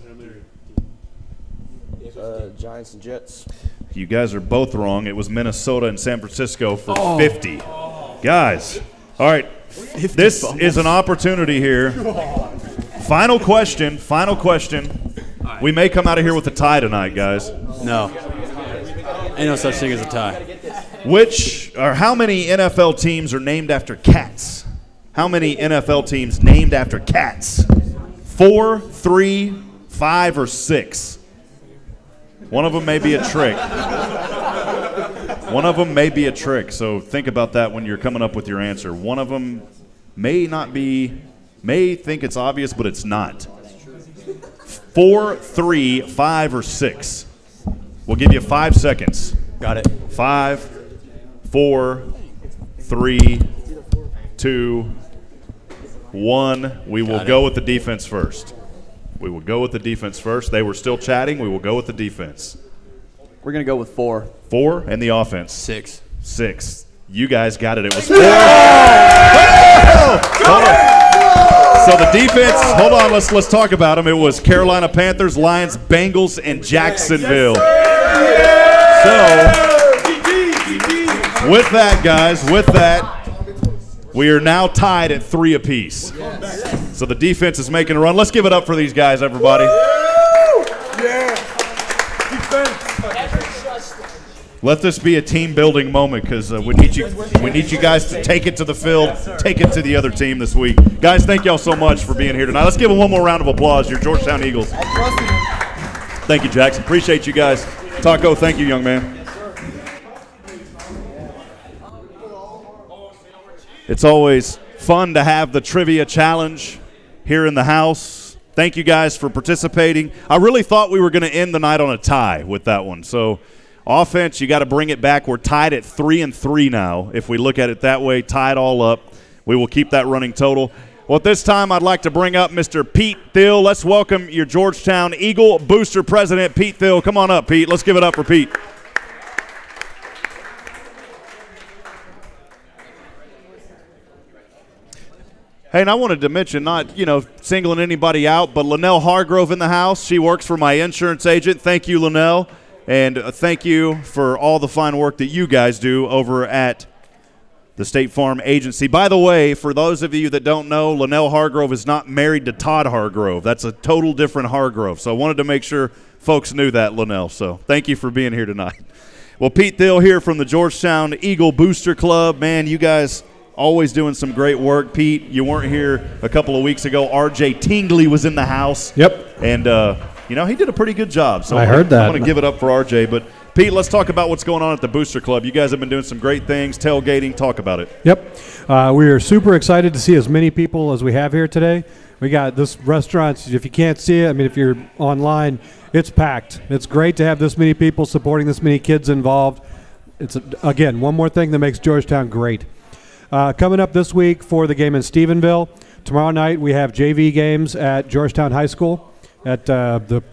Giants and Jets. You guys are both wrong. It was Minnesota and San Francisco for 50. Guys, all right. This is an opportunity here. Final question. Final question. We may come out of here with a tie tonight, guys. No. Ain't no such thing as a tie. How many NFL teams are named after cats? How many NFL teams named after cats? 4, 3, 5, or 6? One of them may be a trick. One of them may be a trick, so think about that when you're coming up with your answer. One of them may think it's obvious, but it's not. 4, 3, 5, or 6. We'll give you 5 seconds. Got it. 5, 4, 3, 2, 1. We will go with the defense first. We will go with the defense first. They were still chatting. We will go with the defense. We're going to go with 4. 4 and the offense. 6. 6. You guys got it. It was 4. So the defense, hold on, let's talk about them. It was Carolina Panthers, Lions, Bengals, and Jacksonville. So with that, guys, we are now tied at 3 apiece. So the defense is making a run. Let's give it up for these guys, everybody. Let this be a team-building moment because we need you guys to take it to the field, take it to the other team this week. Guys, thank y'all so much for being here tonight. Let's give them one more round of applause, your Georgetown Eagles. Thank you, Jackson. Appreciate you guys. Taco, thank you, young man. It's always fun to have the trivia challenge here in the house. Thank you guys for participating. I really thought we were going to end the night on a tie with that one. So offense, you got to bring it back. We're tied at 3-3 now. If we look at it that way, tied all up, we will keep that running total. Well, at this time, I'd like to bring up Mr. Pete Thiel. Let's welcome your Georgetown Eagle Booster President, Pete Thiel. Come on up, Pete. Let's give it up for Pete. Hey, and I wanted to mention, not, singling anybody out, but Linnell Hargrove in the house. She works for my insurance agent. Thank you, Linnell. And thank you for all the fine work that you guys do over at the State Farm Agency. By the way, for those of you that don't know, Linnell Hargrove is not married to Todd Hargrove. That's a total different Hargrove. So I wanted to make sure folks knew that, Linnell. So thank you for being here tonight. Well, Pete Thiel here from the Georgetown Eagle Booster Club. Man, you guys always doing some great work. Pete, you weren't here a couple of weeks ago. R.J. Tingley was in the house. Yep. And, he did a pretty good job. So I heard that. I want to give it up for R.J. But, Pete, let's talk about what's going on at the Booster Club. You guys have been doing some great things, tailgating. Talk about it. Yep. We are super excited to see as many people as we have here today. We got this restaurant. If you can't see it, if you're online, it's packed. It's great to have this many people supporting this many kids involved. It's, again, one more thing that makes Georgetown great. Coming up this week for the game in Stephenville, tomorrow night we have JV games at Georgetown High School at the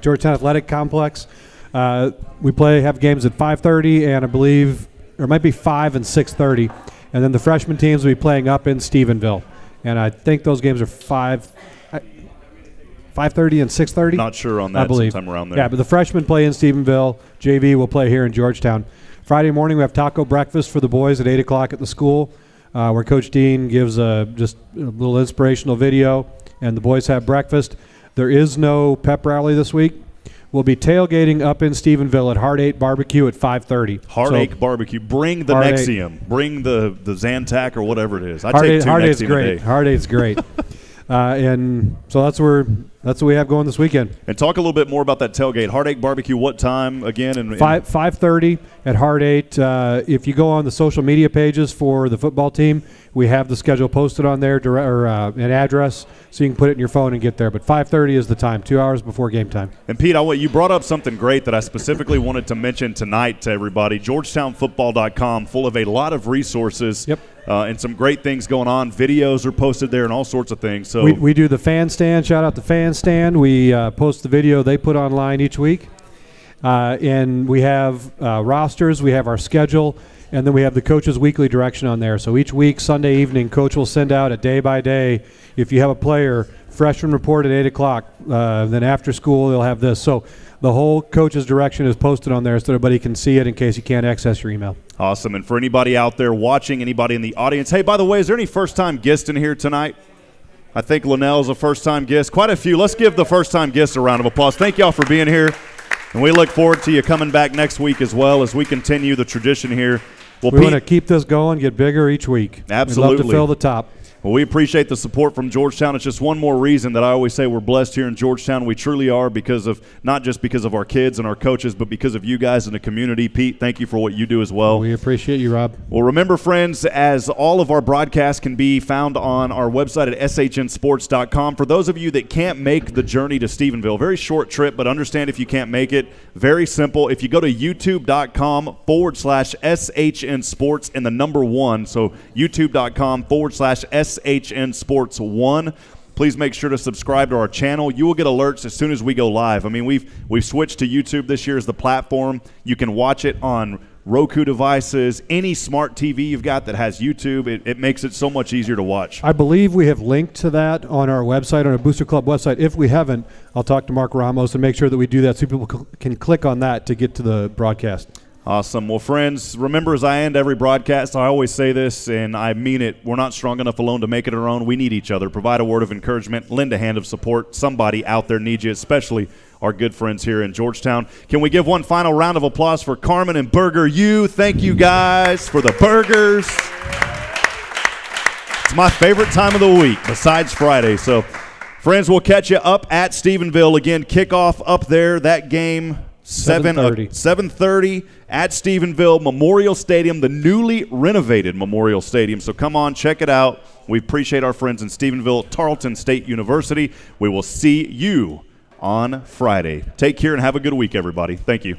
Georgetown Athletic Complex. We have games at 5:30 and I believe it might be 5 and 6:30, and then the freshman teams will be playing up in Stephenville, and I think those games are 5:30 and 6:30. Not sure on that. I believe sometime around there. Yeah, but the freshmen play in Stephenville. JV will play here in Georgetown. Friday morning we have taco breakfast for the boys at 8 o'clock at the school, where Coach Dean gives just a little inspirational video, and the boys have breakfast. There is no pep rally this week. We'll be tailgating up in Stephenville at Heart 8 Barbecue at 5:30. Heartache Barbecue. Bring the Nexium. Bring the Zantac or whatever it is. I Heart take 2 Heart Nexium 8's great. a day. Heart 8's great. And so that's what we have going this weekend. And talk a little bit more about that tailgate. Heartache Barbecue, what time again? 5:30 at Heart 8. If you go on the social media pages for the football team, we have the schedule posted on there, an address, so you can put it in your phone and get there. But 5:30 is the time, 2 hours before game time. And Pete, you brought up something great that I specifically wanted to mention tonight to everybody. GeorgetownFootball.com, full of a lot of resources. Yep. And some great things going on. Videos are posted there and all sorts of things. So we do the fan stand. Shout out to fan stand. We post the video they put online each week. And we have rosters. We have our schedule. And then we have the coach's weekly direction on there. So each week, Sunday evening, coach will send out a day-by-day. If you have a player, freshman report at 8 o'clock. Then after school, they'll have this. So the whole coach's direction is posted on there so everybody can see it in case you can't access your email. Awesome. And for anybody out there watching, anybody in the audience, hey, by the way, is there any first-time guests in here tonight? I think Linnell's a first-time guest. Quite a few. Let's give the first-time guests a round of applause. Thank y'all for being here. And we look forward to you coming back next week as well as we continue the tradition here. Well, we want to keep this going, get bigger each week. Absolutely. We'd love to fill the top. Well, we appreciate the support from Georgetown. It's just one more reason that I always say we're blessed here in Georgetown. We truly are not just because of our kids and our coaches, but because of you guys in the community. Pete, thank you for what you do as well. We appreciate you, Rob. Well, remember, friends, as all of our broadcasts can be found on our website at shnsports.com. For those of you that can't make the journey to Stephenville, very short trip, but understand if you can't make it, very simple. If you go to youtube.com/SHNsports and the number 1, so youtube.com/SHNsports1. Please make sure to subscribe to our channel. You will get alerts as soon as we go live. We've switched to YouTube this year as the platform. You can watch it on Roku devices, any smart TV you've got that has YouTube. It makes it so much easier to watch. I believe we have linked to that on our website, on our Booster Club website. If we haven't, I'll talk to Mark Ramos and make sure that we do that so people can click on that to get to the broadcast. Awesome. Well, friends, remember, as I end every broadcast, I always say this, and I mean it. We're not strong enough alone to make it our own. We need each other. Provide a word of encouragement. Lend a hand of support. Somebody out there needs you, especially our good friends here in Georgetown. Can we give one final round of applause for Carmen and Burger U? Thank you, guys, for the burgers. It's my favorite time of the week besides Friday. So, friends, we'll catch you up at Stephenville. Again, kickoff up there, that game. 7:30 at Stephenville Memorial Stadium, the newly renovated Memorial Stadium. So come on, check it out. We appreciate our friends in Stephenville, Tarleton State University. We will see you on Friday. Take care and have a good week, everybody. Thank you.